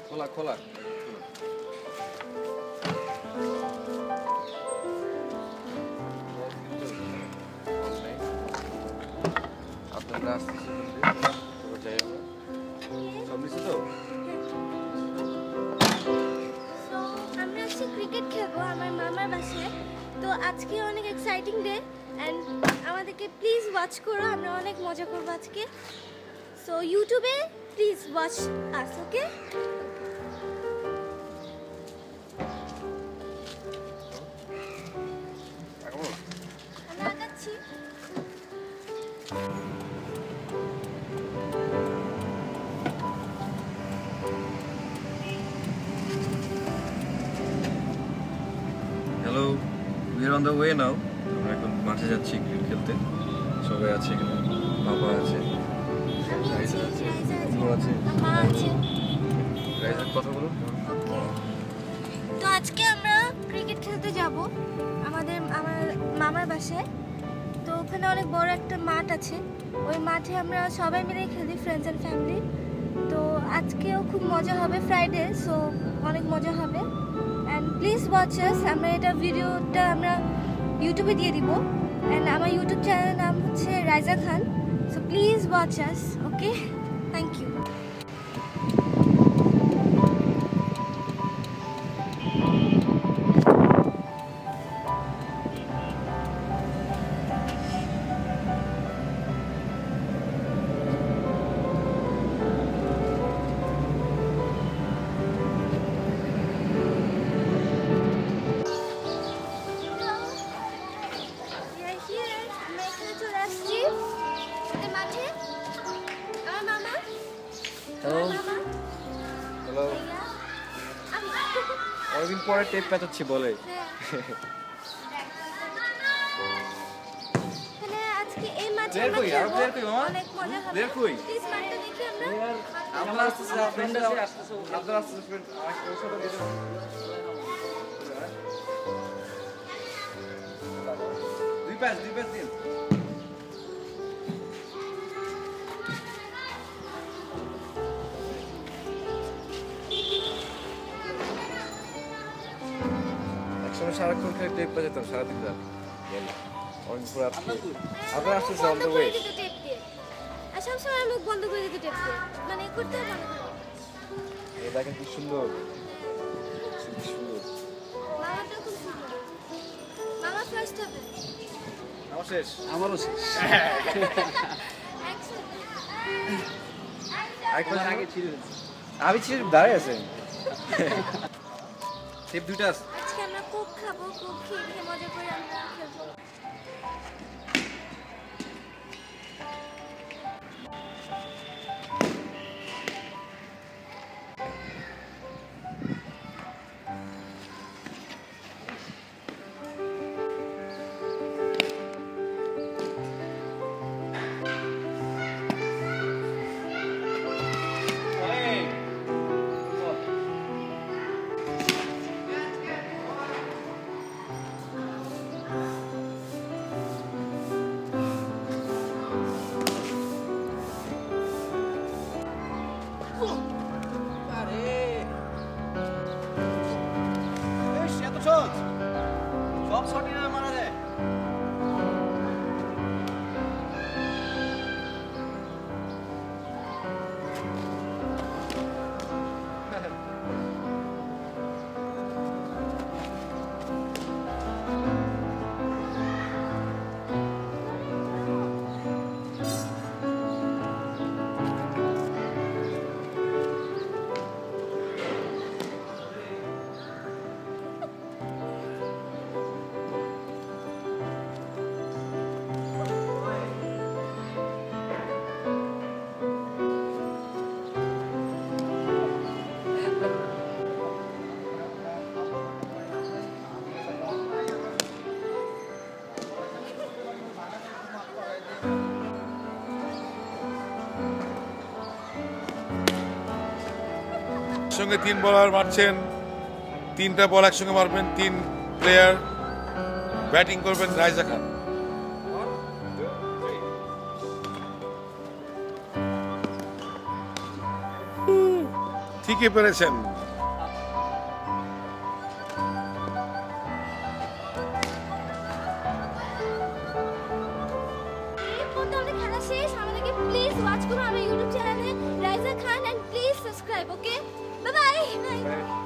খোলা খোলা আপনারা আসতেছেন যাই সব নিচে তো আমরা আজকে ক্রিকেট খেলবো আমার মামার বাসায়। তো আজকে অনেক এক্সাইটিং ডে অ্যান্ড আমাদেরকে প্লিজ ওয়াচ করো, আমরা অনেক মজা করবো আজকে। সো ইউটিউবে প্লিজ ওয়াচ আস, ওকে? আমরা আগাচ্ছি। Hello, we are on the way now. আমরা এখন মাঠে যাচ্ছি ক্রিকেট খেলতে। সবাই আছে এখানে, বাবা আছে, রাইজা আছে, আম্মু আছে, মা আছে। রাইজার কথা বলুন। তো আজকে আমরা ক্রিকেট খেলতে যাব আমার মামার বাসায়। তো ওখানে অনেক বড় একটা মাঠ আছে, ওই মাঠে আমরা সবাই মিলে খেলি, ফ্রেন্ডস অ্যান্ড ফ্যামিলি। তো আজকেও খুব মজা হবে, ফ্রাইডে, সো অনেক মজা হবে। অ্যান্ড প্লিজ ওয়াচ আস। আমরা ভিডিওটা আমরা ইউটিউবে দিয়ে দিব। অ্যান্ড আমার ইউটিউব চ্যানেলের নাম হচ্ছে Raiza Khan. So please watch us, okay? Thank you. Hello, অনেকদিন পরে টেপ পেঁচাচ্ছি বলে। আজকে এই মাঠে অনেক মজা হবে। প্লিজ মাঠটা দেখি আমরা আসতেছে, ফ্রেন্ড আসতেছে, আপনারা আসতেছে, ফ্রেন্ড আমার সাথে দিতে দুই পাস দিন। একসময় সারাক্ষণ খেলে টেপ পেঁচাতাম সারাদিন রাত। অনেক পুরো আপনারা আসতেছে অন দ্য ওয়ে। আর সবসময় মুখ বন্ধ করে দিতে টেপ দিয়ে, মানে করতে হবে না। এই দেখেন কি সুন্দর, মামাটা খুব সুন্দর। মামা ফার্স্ট হবে। আমার শেষ, আমারও শেষ। আগে ছিল, আমি ছিল দাঁড়ায় আছেন। টেপ দুইটা আছে। আজকে আমরা কোক খাবো, কোক খেয়ে মজা করে আমরা খেলবো। সব শটিং মারা যায়। একসঙ্গে 3 বলার মারছেন, 3টা বল একসঙ্গে মারবেন, 3 প্লেয়ার ব্যাটিং করবেন রাইজা খান। ঠিকই পেরেছেন। আমরা খেলা শেষ, আমাদেরকে প্লিজ ওয়াচ করো আমার ইউটিউব চ্যানেলে Raiza Khan, and please subscribe. Okay, bye by.